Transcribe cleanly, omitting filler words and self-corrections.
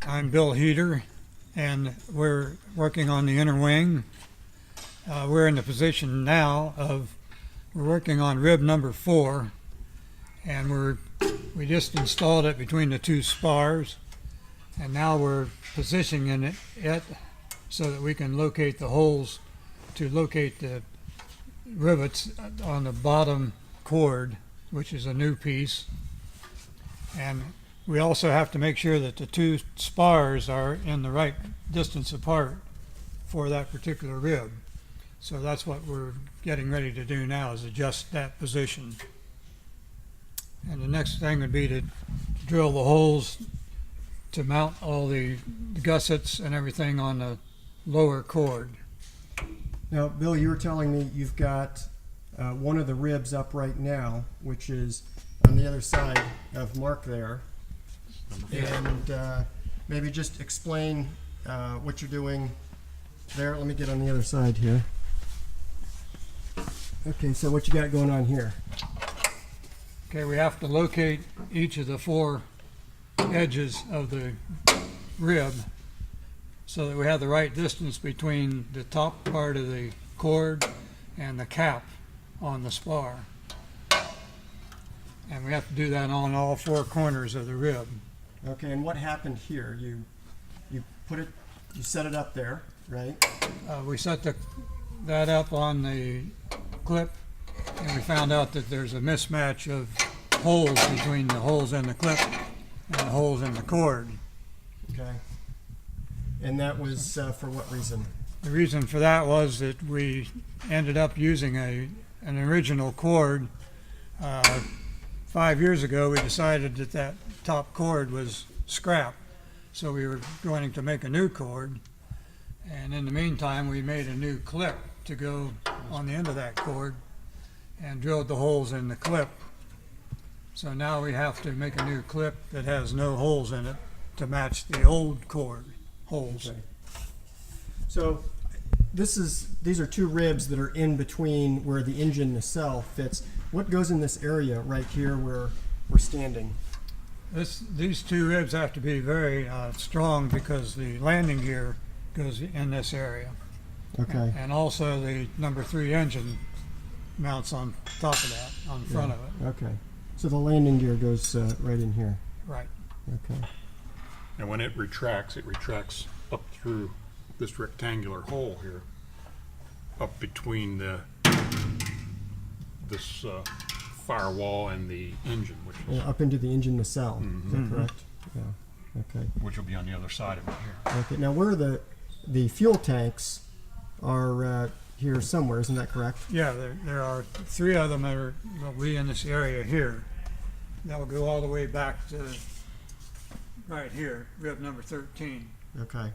I'm Bill Heater, and we're working on the inner wing. We're in the position now of we're working on rib number 4, and we just installed it between the two spars, and now we're positioning it so that we can locate the holes to locate the rivets on the bottom cord, which is a new piece. And we also have to make sure that the two spars are in the right distance apart for that particular rib. So that's what we're getting ready to do now, is adjust that position. And the next thing would be to drill the holes to mount all the gussets and everything on the lower cord. Now, Bill, you were telling me you've got one of the ribs up right now, which is on the other side of Mark there. And maybe just explain what you're doing there. Let me get on the other side here. Okay, so what you got going on here? Okay, we have to locate each of the 4 edges of the rib so that we have the right distance between the top part of the cord and the cap on the spar. And we have to do that on all 4 corners of the rib. Okay, and what happened here? You set it up there, right? We set that up on the clip, and we found out that there's a mismatch of holes between the holes in the clip and the holes in the cord. Okay. And that was for what reason? The reason for that was that we ended up using an original cord. 5 years ago, we decided that top cord was scrap, so we were going to make a new cord. And in the meantime, we made a new clip to go on the end of that cord and drilled the holes in the clip. So now we have to make a new clip that has no holes in it to match the old cord holes. Okay. So these are 2 ribs that are in between where the engine nacelle fits. What goes in this area right here where we're standing? These 2 ribs have to be very strong because the landing gear goes in this area. Okay. And also the number 3 engine mounts on top of that, on the front of it. Okay. So the landing gear goes right in here. Right. Okay. And when it retracts up through this rectangular hole here, up between this firewall and the engine, which is Up into the engine nacelle. Mhm. Is that correct? Yeah. Okay. which will be on the other side of it here. Okay. Now, where the fuel tanks are here somewhere, isn't that correct? Yeah, there are 3 of them that will be in this area here. They'll go all the way back to right here, rib number 13. Okay.